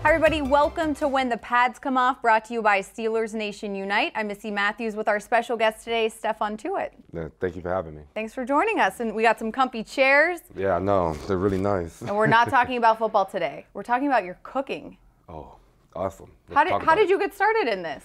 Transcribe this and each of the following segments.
Hi everybody, welcome to When the Pads Come Off, brought to you by Steelers Nation Unite. I'm Missy Matthews with our special guest today, Stephon Tuitt. Thank you for having me. Thanks for joining us, and we got some comfy chairs. Yeah, I know, they're really nice. And we're not talking about football today. We're talking about your cooking. Oh, awesome. How did you get started in this?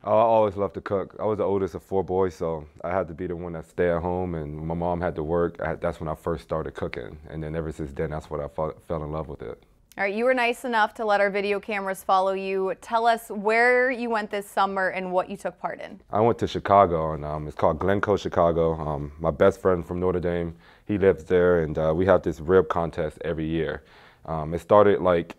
Oh, I always loved to cook. I was the oldest of 4 boys, so I had to be the one that stayed at home, and my mom had to work. That's when I first started cooking, and then ever since then, that's when I fell in love with it. All right, you were nice enough to let our video cameras follow you. Tell us where you went this summer and what you took part in. I went to Chicago, and it's called Glencoe, Chicago. My best friend from Notre Dame, he lives there, and we have this rib contest every year. It started like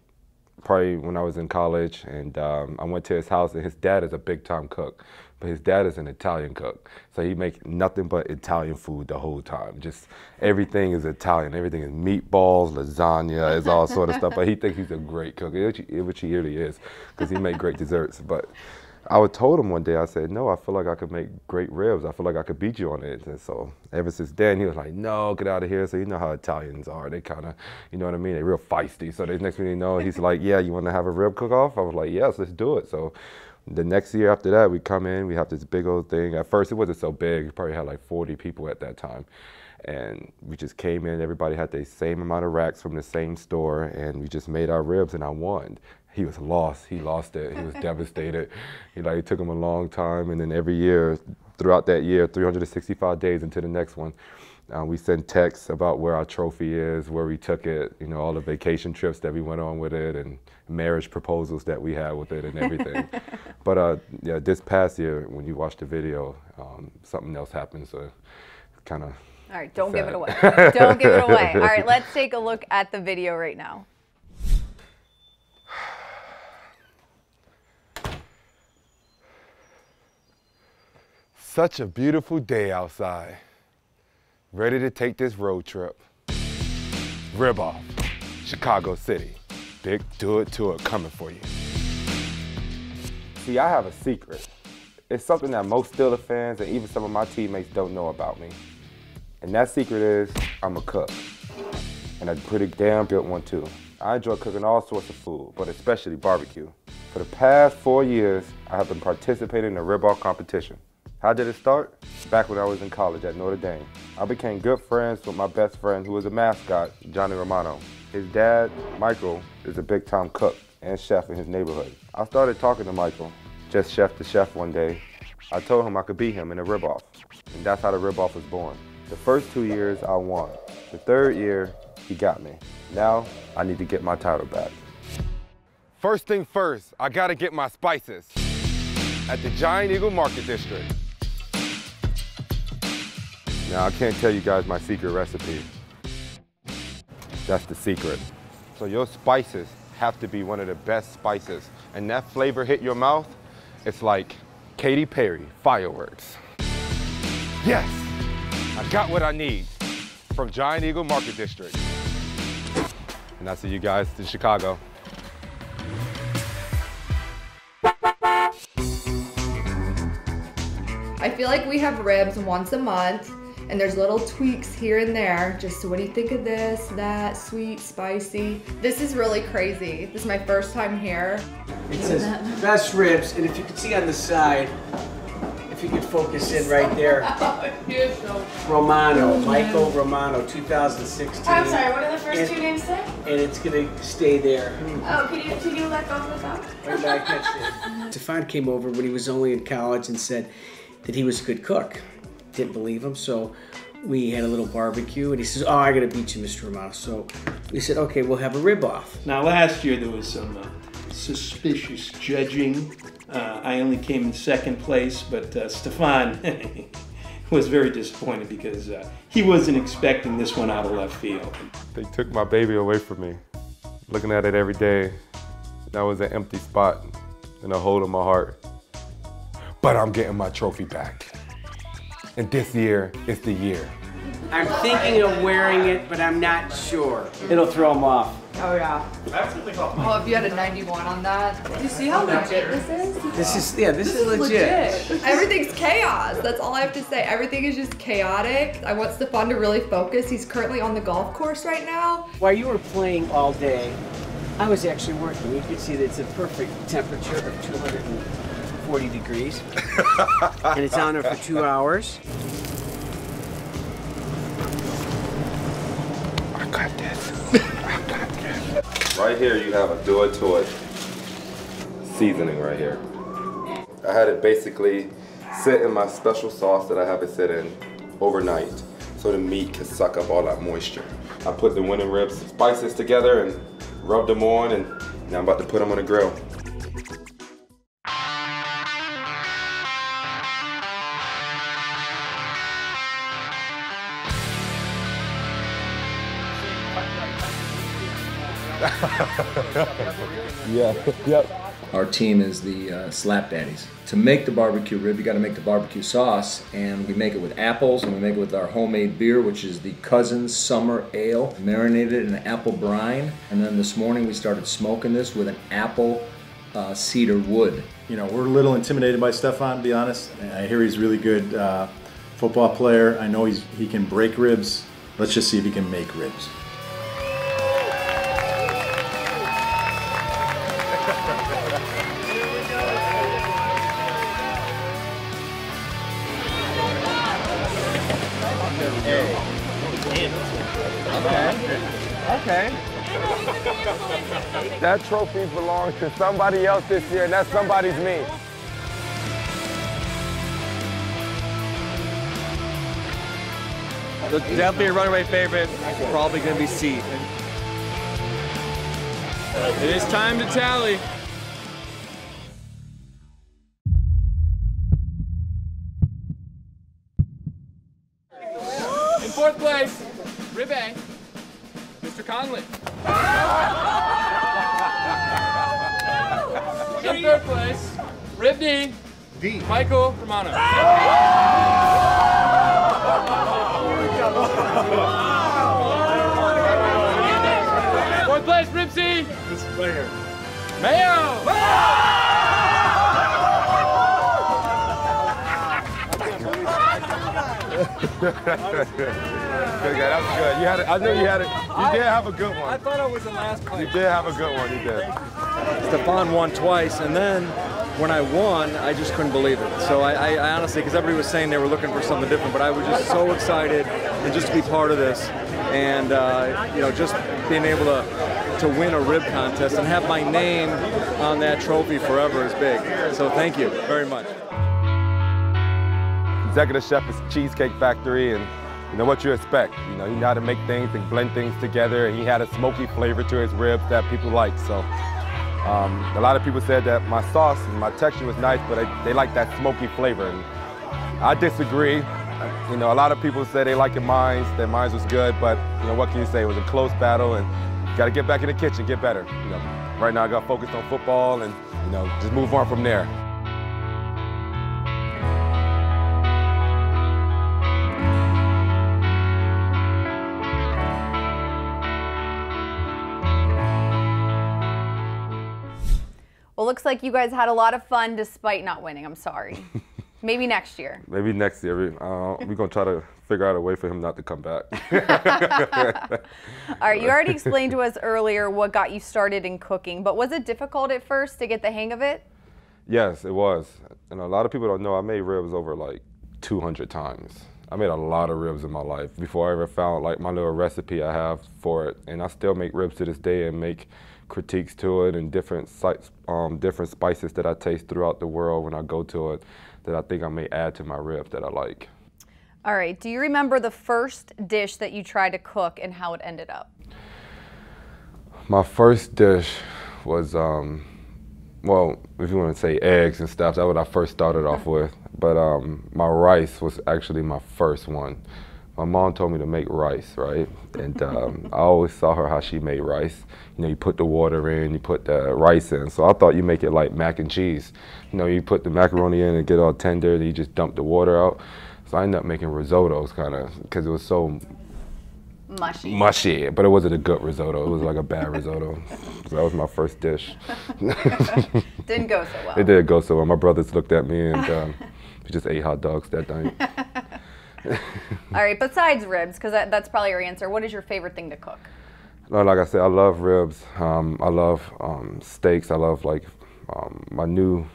probably when I was in college, and I went to his house, and his dad is a big-time cook, but his dad is an Italian cook, so he makes nothing but Italian food the whole time. Just everything is Italian. Everything is meatballs, lasagna, it's all sort of stuff, but he thinks he's a great cook, which he really is, because he makes great desserts. But I told him one day, I said, no, I feel like I could make great ribs. I feel like I could beat you on it. And so ever since then, he was like, no, get out of here. So you know how Italians are. They kind of, you know what I mean? They're real feisty. So the next thing you know, he's like, yeah, you want to have a rib cook-off? I was like, yes, let's do it. So the next year after that, we come in, we have this big old thing. At first, it wasn't so big. We probably had like 40 people at that time. And we just came in, everybody had the same amount of racks from the same store, and we just made our ribs, and I won. He was lost. He lost it. He was devastated. It took him a long time, and then every year, throughout that year, 365 days into the next one, we send texts about where our trophy is, where we took it, all the vacation trips that we went on with it, and marriage proposals that we had with it and everything. But yeah, this past year, when you watch the video, something else happened, so kind of. All right, don't give it away. Don't give it away. All right, let's take a look at the video right now. Such a beautiful day outside. Ready to take this road trip. Rib off, Chicago City. Big Tuitt coming for you. See, I have a secret. It's something that most Steelers fans and even some of my teammates don't know about me. And that secret is I'm a cook. And a pretty damn good one too. I enjoy cooking all sorts of food, but especially barbecue. For the past 4 years, I have been participating in a rib-off competition. How did it start? Back when I was in college at Notre Dame. I became good friends with my best friend who was a mascot, Johnny Romano. His dad, Michael, is a big-time cook and chef in his neighborhood. I started talking to Michael, just chef to chef one day. I told him I could beat him in a rib-off, and that's how the rib-off was born. The first 2 years, I won. The 3rd year, he got me. Now, I need to get my title back. First thing first, I gotta get my spices at the Giant Eagle Market District. Now, I can't tell you guys my secret recipe. That's the secret. So your spices have to be one of the best spices. And that flavor hit your mouth, it's like Katy Perry fireworks. Yes! I got what I need from Giant Eagle Market District. And I'll see you guys in Chicago. I feel like we have ribs once a month, and there's little tweaks here and there. Just so what do you think of this, that, sweet, spicy? This is really crazy. This is my first time here. It says best ribs, and if you can see on the side, if you could focus in right there. Romano, Michael Romano, 2016. I'm sorry, what are the first 2 names say? And it's gonna stay there. Oh, can you let go of the top? Right back next to it. Stephon came over when he was only in college and said that he was a good cook. Didn't believe him, so we had a little barbecue, and he says, oh, I gotta beat you, Mr. Romano. So we said, okay, we'll have a rib off. Now, last year there was some suspicious judging. I only came in 2nd place, but Stephon was very disappointed because he wasn't expecting this one out of left field. They took my baby away from me. Looking at it every day, that was an empty spot and a hole in my heart. But I'm getting my trophy back. And this year is the year. I'm thinking of wearing it, but I'm not sure. It'll throw him off. Oh yeah. Well, if you had a 91 on that. Do you see how legit this is? This is legit. Everything's chaos. That's all I have to say. Everything is just chaotic. I want Stephon to really focus. He's currently on the golf course right now. While you were playing all day, I was actually working. You can see that it's a perfect temperature of 240 degrees. And it's on there for 2 hours. I got this. I got this. Right here you have a Stephon Tuitt seasoning right here. I had it basically sit in my special sauce that I have it sit in overnight so the meat can suck up all that moisture. I put the winning ribs, spices together and rubbed them on, and now I'm about to put them on the grill. Yeah, yep. Our team is the Slap Daddies. To make the barbecue rib, you gotta make the barbecue sauce, and we make it with apples, and we make it with our homemade beer, which is the Cousins Summer Ale, marinated in apple brine. And then this morning we started smoking this with an apple cedar wood. You know, we're a little intimidated by Stephon, to be honest. I hear he's a really good football player. I know he can break ribs. Let's just see if he can make ribs. Okay. That trophy belongs to somebody else this year, and that somebody's me. Definitely a runaway favorite. Probably going to be C. It is time to tally. In fourth place, Rib A, Mr. Conley. In third place, Rib D, Michael Romano. Fourth place, Rib C, this player, Mayo. Good guy, that was good. You had it. I knew you had it. You did have a good one. I thought I was in last place. You did have a good one. You did. Stephon won twice, and then when I won, I just couldn't believe it. So I honestly, because everybody was saying they were looking for something different, but I was just so excited and just to be part of this, and you know, just being able to win a rib contest and have my name on that trophy forever is big. So thank you very much. Executive chef is Cheesecake Factory, and you know what you expect. You know, he knew how to make things and blend things together, and he had a smoky flavor to his ribs that people like. So a lot of people said that my sauce and my texture was nice, but they like that smoky flavor, and I disagree. You know, a lot of people say they like mine, that mine was good, but you know, what can you say? It was a close battle, and you got to get back in the kitchen, get better. You know, right now I got focused on football, and you know, just move on from there. Well, looks like you guys had a lot of fun despite not winning. I'm sorry. Maybe next year. Maybe next year. We're going to try to figure out a way for him not to come back. All right, you already explained to us earlier what got you started in cooking, but was it difficult at first to get the hang of it? Yes, it was. And a lot of people don't know I made ribs over like 200 times. I made a lot of ribs in my life before I ever found like my little recipe I have for it. And I still make ribs to this day and make critiques to it and different spices that I taste throughout the world when I go to it that I think I may add to my ribs that I like. All right, do you remember the first dish that you tried to cook and how it ended up? My first dish was, well, if you want to say eggs and stuff, that's what I first started off with. But my rice was actually my first one. My mom told me to make rice, right? And I always saw her how she made rice. You know, you put the water in, you put the rice in. So I thought you make it like mac and cheese. You know, you put the macaroni in and get all tender, then you just dump the water out. So I ended up making risottos kind of, because it was so mushy, but it wasn't a good risotto. It was like a bad risotto. So that was my first dish. Didn't go so well. It didn't go so well. My brothers looked at me and we just ate hot dogs that night. All right, besides ribs, because that's probably your answer, what is your favorite thing to cook? No, like I said, I love ribs. I love steaks. I love my new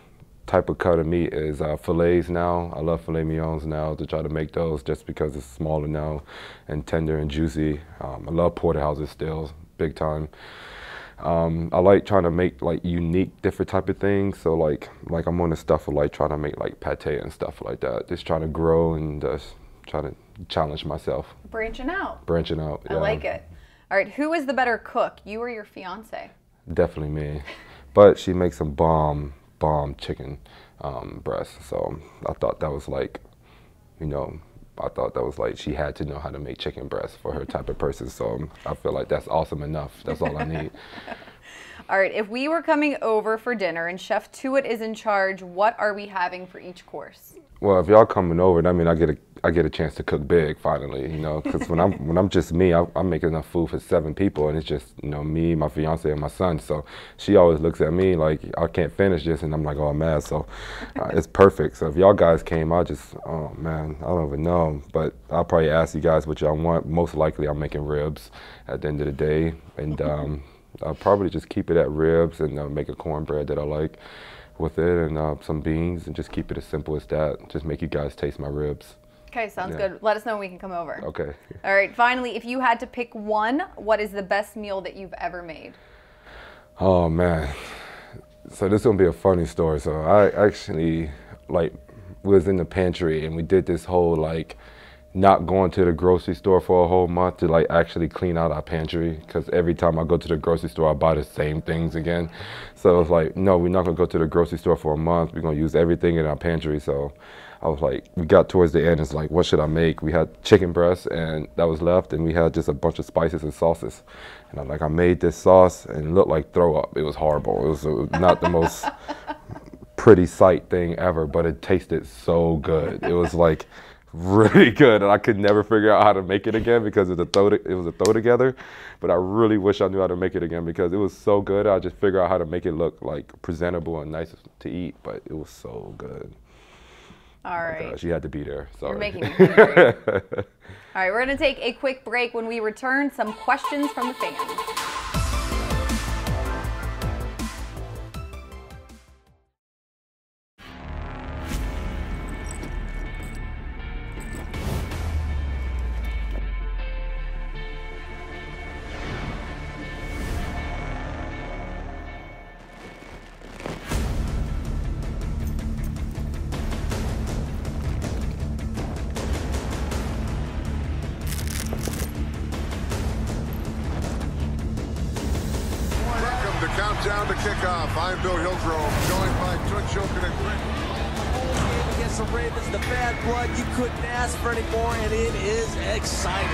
type of cut of meat is fillets now. I love filet mignons now to try to make those just because it's smaller now and tender and juicy. I love porterhouses still, big time. I like trying to make like unique, different type of things. So like I'm on the stuff of like trying to make like pate and stuff like that. Just trying to grow and just try to challenge myself. Branching out. Branching out. I like it. All right, who is the better cook, you or your fiance? Definitely me, but she makes some bomb chicken breasts. So I thought that was like, I thought that was like she had to know how to make chicken breasts for her type of person. So I feel like that's awesome enough. That's all I need. All right, if we were coming over for dinner and Chef Tuitt is in charge, what are we having for each course? Well, if y'all coming over, I mean, I get a chance to cook big finally, because when I'm just me, I'm making enough food for 7 people, and it's just me, my fiance, and my son. So she always looks at me like I can't finish this, and I'm like, oh, I'm mad. So it's perfect. So if y'all guys came, oh man, I don't even know, but I'll probably ask you guys what y'all want. Most likely, I'm making ribs at the end of the day, and I'll probably just keep it at ribs and make a cornbread that I like with it, and some beans, and just keep it as simple as that. Just make you guys taste my ribs. Okay, sounds good. Let us know when we can come over. Okay. All right, finally, if you had to pick one, what is the best meal that you've ever made? Oh man, so this is gonna be a funny story. So I actually was in the pantry, and we did this whole not going to the grocery store for a whole month to actually clean out our pantry, because every time I go to the grocery store I buy the same things again. So it's like, no, we're not gonna go to the grocery store for a month. We're gonna use everything in our pantry. So I was like, we got towards the end, it's like, what should I make? We had chicken breast and that was left, and we had just a bunch of spices and sauces. And I made this sauce and it looked like throw up. It was horrible. It was not the most pretty sight thing ever, but it tasted so good. It was really good, and I could never figure out how to make it again because it was a throw together. But I really wish I knew how to make it again because it was so good. I just figured out how to make it look presentable and nice to eat, but it was so good. All right. Gosh, you had to be there. Sorry. You're making me hungry. All right, we're going to take a quick break. When we return, some questions from the fans. Countdown to kickoff. I'm Bill Hillgrove, joined by Tuitt and Greg. Game against the Ravens, the bad blood. You couldn't ask for any more, and it is exciting.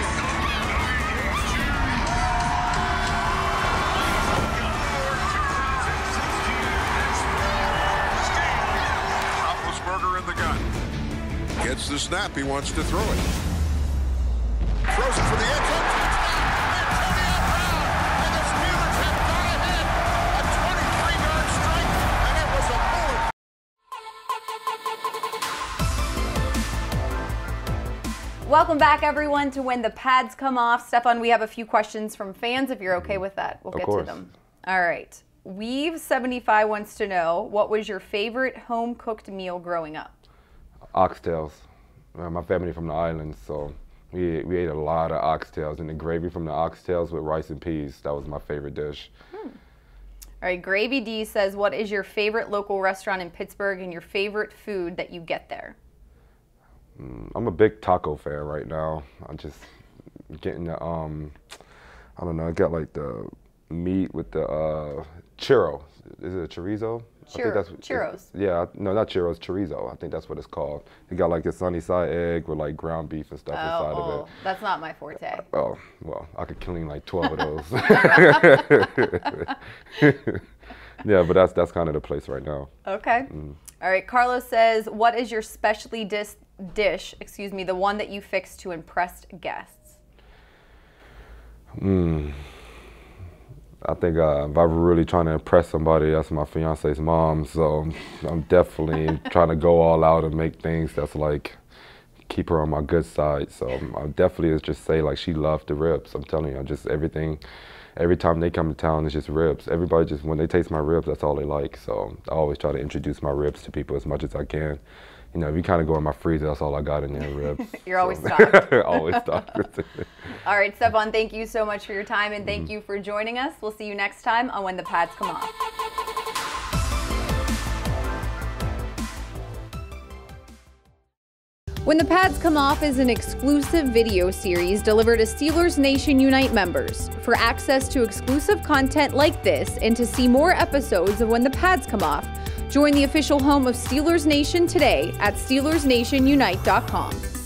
Roethlisberger in the gun. Gets the snap. He wants to throw it. Throws it for the end zone. Welcome back, everyone, to When the Pads Come Off. Stephon, we have a few questions from fans, if you're okay with that. We'll get to them. All right. Weave75 wants to know, what was your favorite home-cooked meal growing up? Oxtails. My family from the islands, so we ate a lot of oxtails, and the gravy from the oxtails with rice and peas. That was my favorite dish. All right. Gravy D says, what is your favorite local restaurant in Pittsburgh and your favorite food that you get there? I'm a big taco fan right now. I'm just getting the, I don't know, I got the meat with the churro. Is it a chorizo? Churros. Yeah, no, not churros, chorizo. I think that's what it's called. You got a sunny side egg with ground beef and stuff inside of it. That's not my forte. Oh, well, I could clean 12 of those. Yeah, but that's kind of the place right now. Okay. All right, Carlos says, what is your specialty dish, the one that you fix to impress guests? I think if I'm really trying to impress somebody, that's my fiance's mom. So I'm definitely trying to go all out and make things that's keep her on my good side. So I definitely just say like she loved the ribs. I'm telling you, just everything. Every time they come to town, it's just ribs. Everybody just, when they taste my ribs, that's all they like. So I always try to introduce my ribs to people as much as I can. You know, if you kind of go in my freezer, that's all I got in there, ribs. You're always stocked. Always stocked. All right, Stephon, thank you so much for your time, and thank you for joining us. We'll see you next time on When the Pads Come Off. When the Pads Come Off is an exclusive video series delivered to Steelers Nation Unite members. For access to exclusive content like this and to see more episodes of When the Pads Come Off, join the official home of Steelers Nation today at SteelersNationUnite.com.